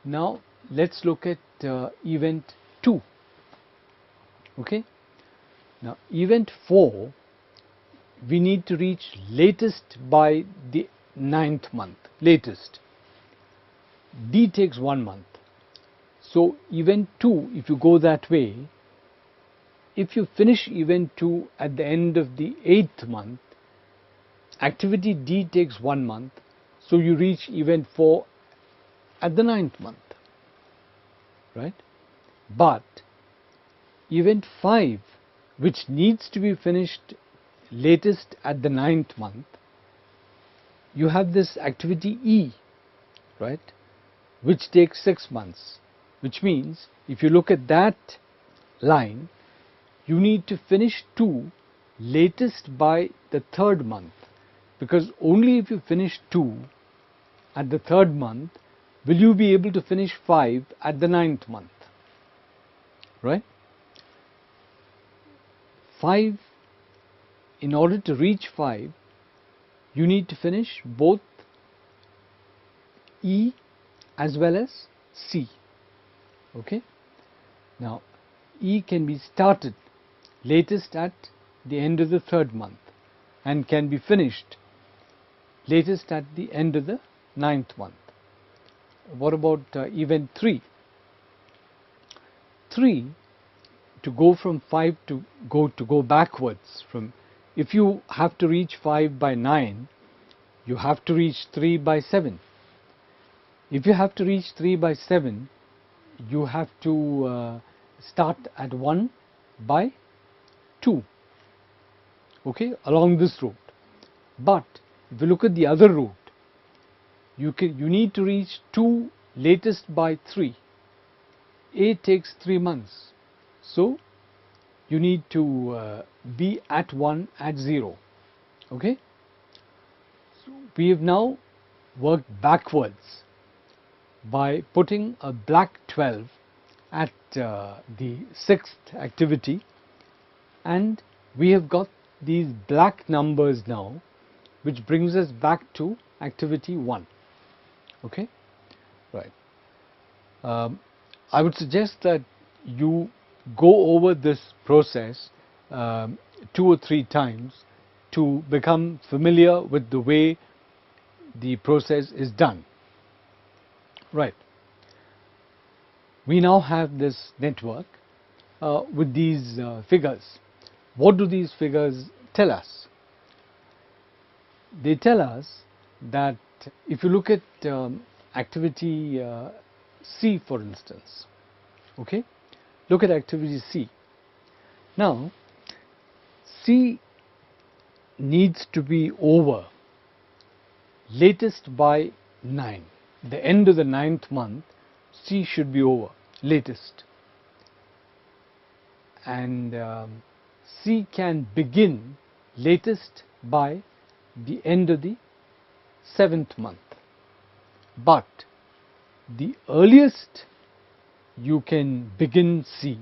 Now let's look at event 2. Okay, now event 4, we need to reach latest by the 9th month, latest. D takes 1 month. So event 2, if you go that way, if you finish event 2 at the end of the 8th month, activity D takes 1 month, so you reach event 4 at the 9th month, right? But event 5, which needs to be finished latest at the 9th month, you have this activity E, right, which takes 6 months, which means if you look at that line, you need to finish 2 latest by the 3rd month, because only if you finish 2 at the 3rd month will you be able to finish 5 at the 9th month, right? 5, in order to reach 5, you need to finish both E as well as C. Okay, now E can be started latest at the end of the 3rd month and can be finished latest at the end of the 9th month. What about event 3? 3, to go from 5 to go backwards, from, if you have to reach 5 by 9, you have to reach 3 by 7. If you have to reach 3 by 7, you have to start at 1 by 2, okay, along this route. But if you look at the other route, you need to reach 2 latest by 3. A takes 3 months, so you need to be at 1 at 0. Okay, so we have now worked backwards by putting a black 12 at the 6th activity, and we have got these black numbers now, which brings us back to activity 1. Okay, right. I would suggest that you go over this process 2 or 3 times to become familiar with the way the process is done. Right. We now have this network with these figures. What do these figures tell us? They tell us that if you look at activity C, for instance, okay, look at activity C. Now C needs to be over latest by 9. The end of the 9th month, C should be over latest, and C can begin latest by the end of the 7th month, but the earliest you can begin C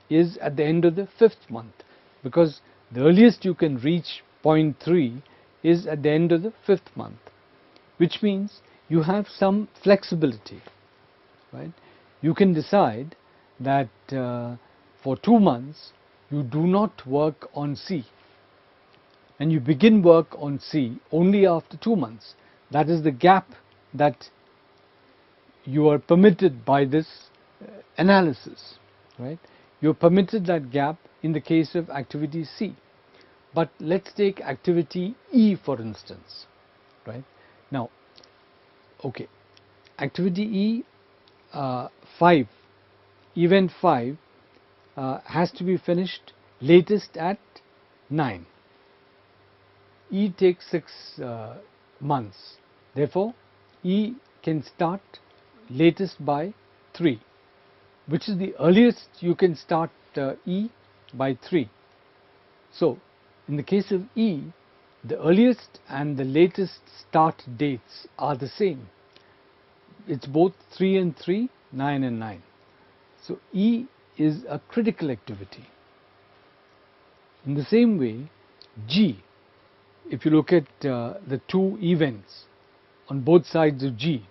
is at the end of the 5th month, because the earliest you can reach point 3 is at the end of the 5th month, which means you have some flexibility, right? You can decide that for 2 months you do not work on C, and you begin work on C only after 2 months. That is the gap that you are permitted by this analysis, right? You are permitted that gap in the case of activity C. But let's take activity E, for instance, right? Now, okay, activity E 5, event 5 has to be finished latest at 9. E takes 6 months, therefore E can start latest by 3, which is the earliest you can start E by 3. So in the case of E, the earliest and the latest start dates are the same. It's both 3 and 3, 9 and 9. So E is a critical activity. In the same way, G, if you look at the 2 events on both sides of G,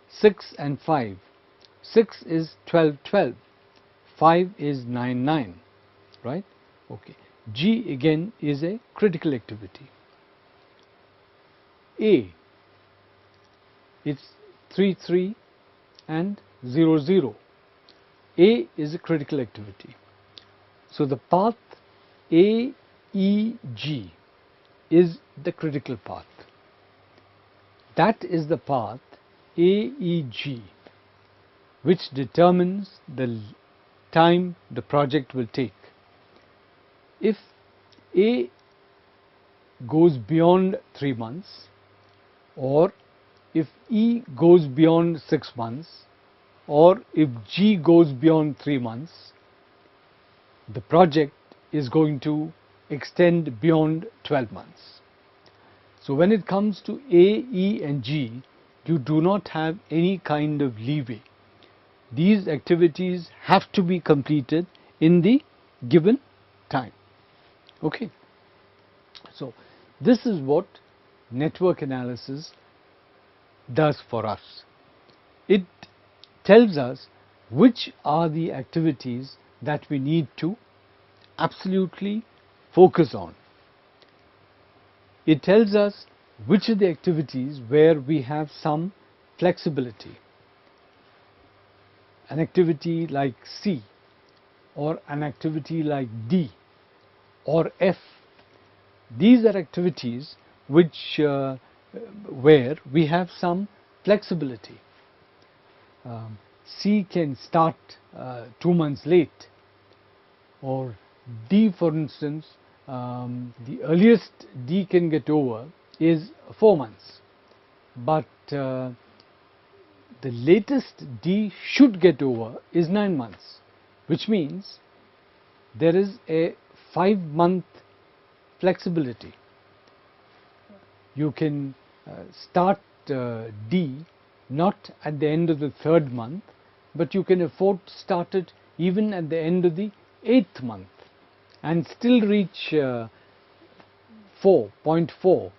6 and 5. 6 is 12, 12. 5 is 9, 9. Right? Okay. G again is a critical activity. A, it's 3, 3 and 0, 0. A is a critical activity. So the path AEG is the critical path. That is the path AEG which determines the time the project will take. If A goes beyond 3 months, or if E goes beyond 6 months, or if G goes beyond 3 months, the project is going to extend beyond 12 months. So when it comes to A, E and G, you do not have any kind of leeway. These activities have to be completed in the given time. Okay. So this is what network analysis does for us. It tells us which are the activities that we need to absolutely focus on. It tells us which are the activities where we have some flexibility. An activity like C, or an activity like D or F, these are activities which where we have some flexibility. C can start 2 months late, or D, for instance, the earliest D can get over is 4 months, but the latest D should get over is 9 months, which means there is a 5-month flexibility. You can start D not at the end of the 3rd month, but you can afford to start it even at the end of the 8th month and still reach 4.4,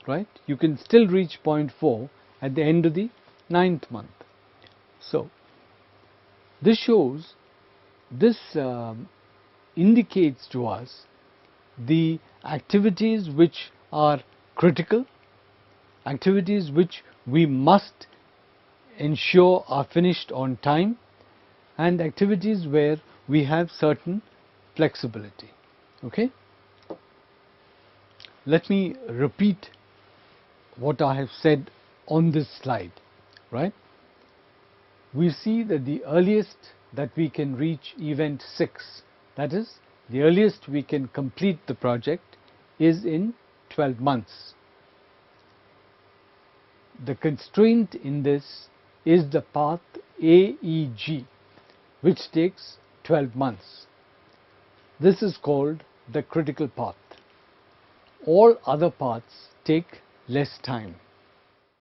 right? You can still reach 0.4 at the end of the 9th month. So this shows, this indicates to us the activities which are critical, activities which we must ensure are finished on time, and activities where we have certain flexibility. Okay? Let me repeat what I have said on this slide, right? We see that the earliest that we can reach event 6, that is, the earliest we can complete the project, is in 12 months. The constraint in this is the path AEG, which takes 12 months. This is called the critical path. All other paths take less time.